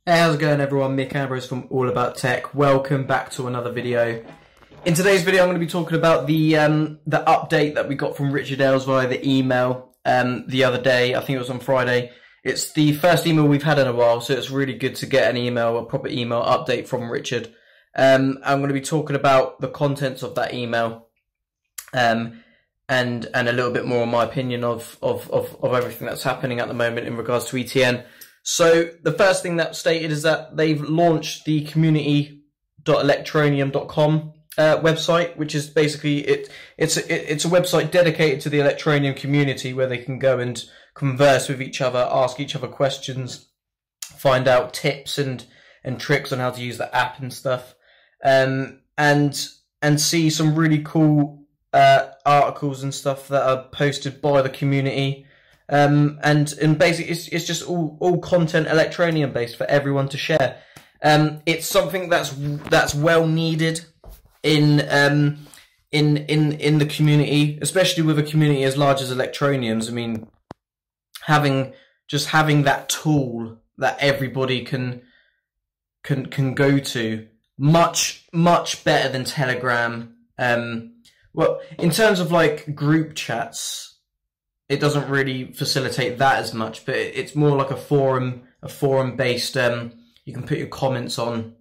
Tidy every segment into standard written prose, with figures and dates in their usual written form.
Hey, how's it going everyone? Mick Ambrose from All About Tech. Welcome back to another video. In today's video I'm going to be talking about the update that we got from Richard Ailes via the email the other day. I think it was on Friday. It's the first email we've had in a while, so it's really good to get an email, a proper email update from Richard. I'm going to be talking about the contents of that email and a little bit more on my opinion of everything that's happening at the moment in regards to ETN. So the first thing that's stated is that they've launched the community.electroneum.com website, which is basically it's a website dedicated to the Electroneum community where they can go and converse with each other, ask each other questions, find out tips and tricks on how to use the app and stuff, and see some really cool articles and stuff that are posted by the community. And basically it's just all content Electroneum based for everyone to share. It's something that's well needed in the community, especially with a community as large as Electroneum's. I mean, having that tool that everybody can go to, much better than Telegram. Well, in terms of like group chats, it doesn't really facilitate that as much, but it's more like a forum based. You can put your comments on.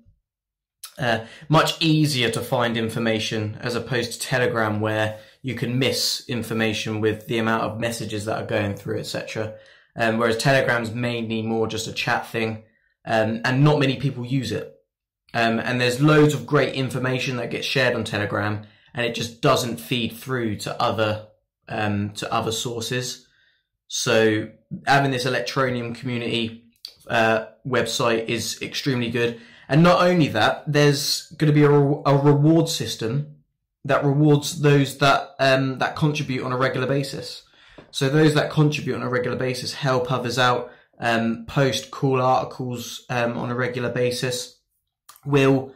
Much easier to find information as opposed to Telegram, where you can miss information with the amount of messages that are going through, etc. Whereas Telegram's mainly more just a chat thing, and not many people use it. And there's loads of great information that gets shared on Telegram, and it just doesn't feed through to other sources. So having this Electroneum community website is extremely good. And not only that, there's going to be a reward system that rewards those that that contribute on a regular basis. So those that contribute on a regular basis help others out, post cool articles on a regular basis, will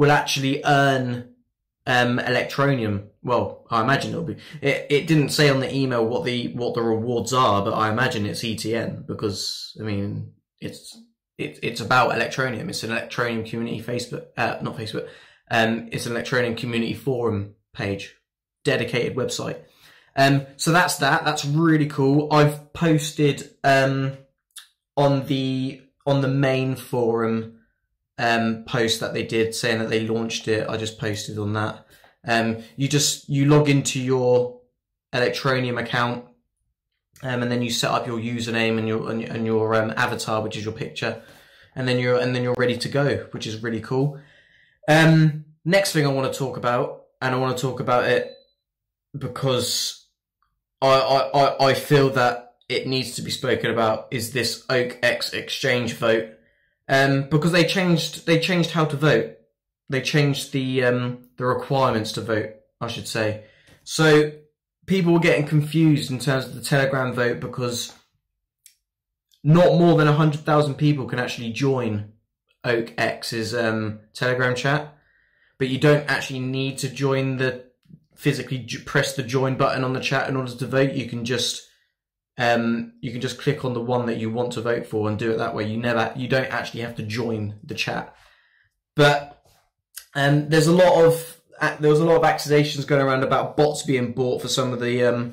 actually earn Electroneum. Well, I imagine it'll be. It didn't say on the email what the rewards are, but I imagine it's ETN, because I mean it's about Electroneum. It's an Electroneum community Facebook, not Facebook. It's an Electroneum community forum page, dedicated website. So that's really cool. I've posted on the main forum post that they did saying that they launched it. I just posted on that. You log into your Electroneum account, and then you set up your username and your avatar, which is your picture, and then you're ready to go, which is really cool. Next thing I want to talk about, and I want to talk about it because I feel that it needs to be spoken about, is this OKEX exchange vote. Because they changed how to vote. They changed the requirements to vote, I should say. So people were getting confused in terms of the Telegram vote, because not more than 100,000 people can actually join OKEX's Telegram chat, but you don't actually need to physically press the join button on the chat in order to vote. You can just click on the one that you want to vote for and do it that way. You don't actually have to join the chat. But there was a lot of accusations going around about bots being bought for some of the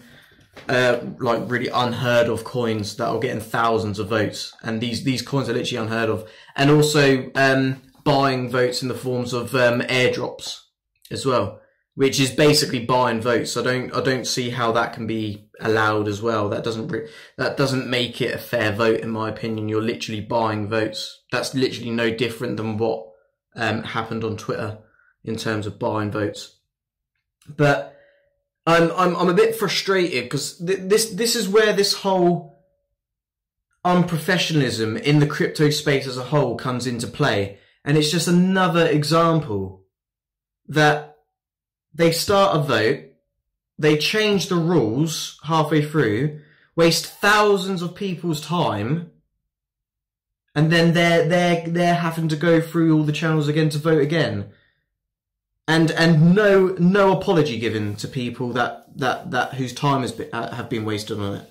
like really unheard of coins that are getting thousands of votes, and these coins are literally unheard of. And also buying votes in the forms of airdrops as well, which is basically buying votes. I don't see how that can be allowed as well. That doesn't make it a fair vote, in my opinion. You're literally buying votes. That's literally no different than what happened on Twitter in terms of buying votes. But I'm a bit frustrated, because this is where this whole unprofessionalism in the crypto space as a whole comes into play, and it's just another example that they start a vote, they change the rules halfway through, waste thousands of people's time, and then they're having to go through all the channels again to vote again, and no apology given to people that whose time have been wasted on it.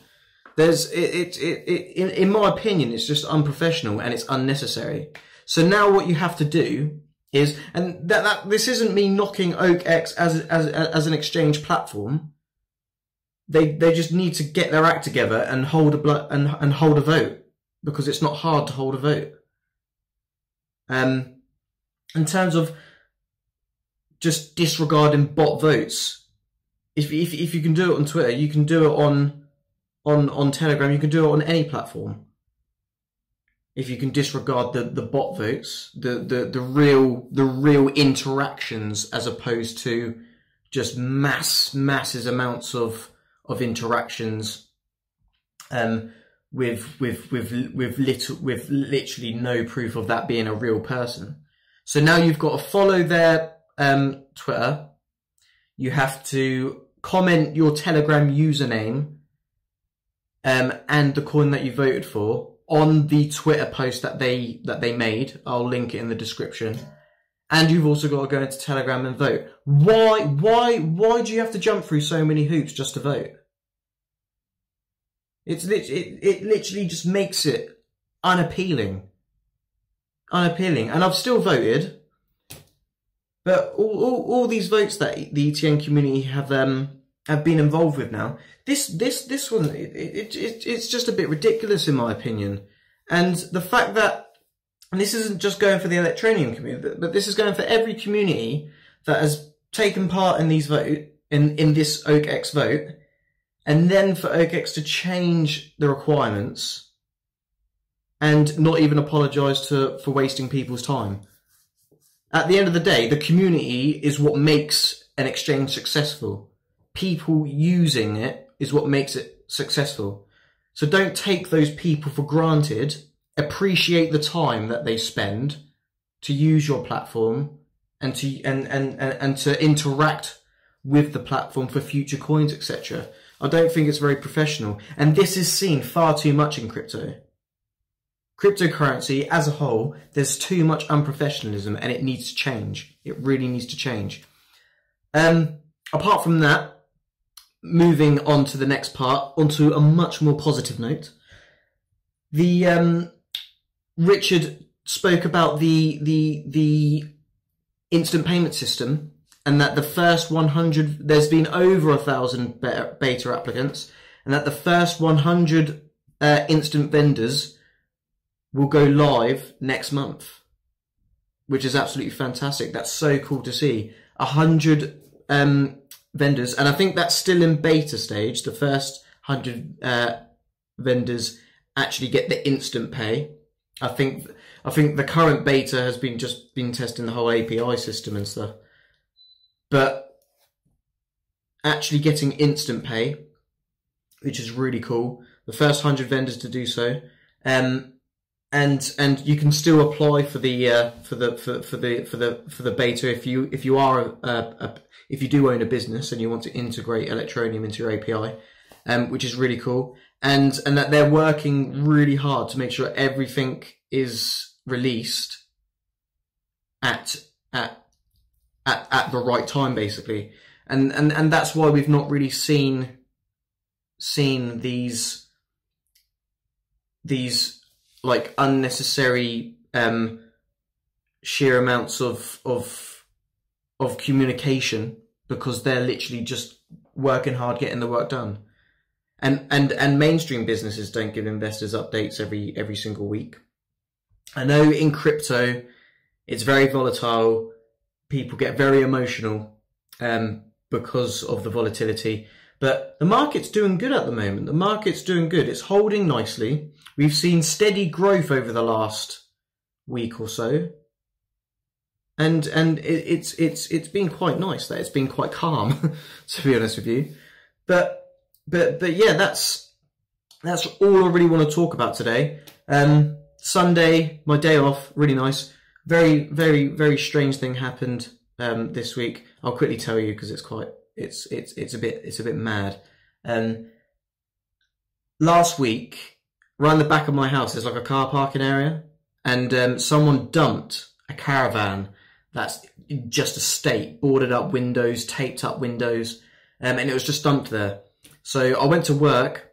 In my opinion, it's just unprofessional and it's unnecessary. So now what you have to do is, and this isn't me knocking OKEX as an exchange platform. They just need to get their act together and hold a vote, because it's not hard to hold a vote. In terms of just disregarding bot votes, if you can do it on Twitter, you can do it on Telegram, you can do it on any platform. If you can disregard the bot votes, the real interactions, as opposed to just massive amounts of interactions, with literally no proof of that being a real person. So now you've got to follow their Twitter. You have to comment your Telegram username and the coin that you voted for on the Twitter post that they made. I'll link it in the description. And you've also got to go into Telegram and vote. Why do you have to jump through so many hoops just to vote? It literally just makes it unappealing. And I've still voted, but all these votes that the ETN community have been involved with now, this one, it's just a bit ridiculous in my opinion. And the fact that, and this isn't just going for the Electroneum community, but this is going for every community that has taken part in these in this OKEX vote, and then for OKEX to change the requirements and not even apologise for wasting people's time. At the end of the day, the community is what makes an exchange successful. People using it is what makes it successful. So don't take those people for granted. Appreciate the time that they spend to use your platform and to interact with the platform for future coins, etc. I don't think it's very professional. And this is seen far too much in crypto. Cryptocurrency as a whole, there's too much unprofessionalism and it needs to change. It really needs to change. Apart from that, moving on to the next part, onto a much more positive note. Richard spoke about the instant payment system, and that the first 100, there's been over 1,000 beta applicants, and that the first 100 instant vendors will go live next month, which is absolutely fantastic. That's so cool to see. 100 vendors, and I think that's still in beta stage. The first 100 vendors actually get the instant pay. I think the current beta has been testing the whole API system and stuff, but actually getting instant pay, which is really cool. The first 100 vendors to do so, and you can still apply for the beta if you do own a business and you want to integrate Electroneum into your API, which is really cool. And that they're working really hard to make sure everything is released at the right time, basically. And that's why we've not really seen these like unnecessary sheer amounts of communication, because they're literally just working hard getting the work done. And mainstream businesses don't give investors updates every single week. I know in crypto it's very volatile. People get very emotional because of the volatility. But the market's doing good at the moment. The market's doing good. It's holding nicely. We've seen steady growth over the last week or so. And it's been quite nice. That it's been quite calm, to be honest with you. But yeah, that's all I really want to talk about today. Sunday, my day off, really nice. Very, very, very strange thing happened this week. I'll quickly tell you because it's a bit mad. Last week, around the back of my house, there's like a car parking area, and someone dumped a caravan that's just a state, boarded up windows, taped up windows, and it was just dumped there. So I went to work,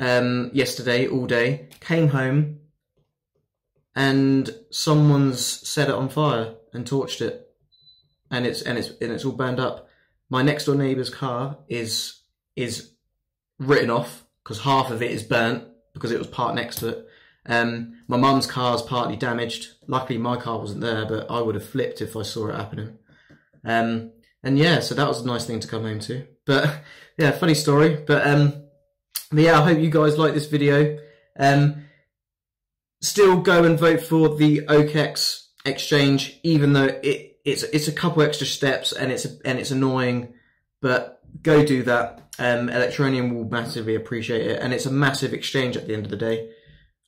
yesterday all day. Came home, and someone's set it on fire and torched it, and it's all burned up. My next door neighbour's car is written off because half of it is burnt because it was parked next to it. My mum's car's partly damaged. Luckily my car wasn't there, but I would have flipped if I saw it happening. And yeah, so that was a nice thing to come home to. But yeah, funny story. But yeah, I hope you guys like this video. Still go and vote for the OKEX exchange, even though it's a couple extra steps and it's annoying, but go do that. Electroneum will massively appreciate it, and it's a massive exchange at the end of the day.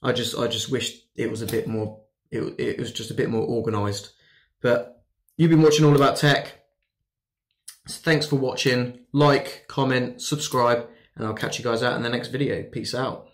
I just wish it was a bit more. It was just a bit more organised. But you've been watching All About Tech. So thanks for watching. Like, comment, subscribe, and I'll catch you guys out in the next video. Peace out.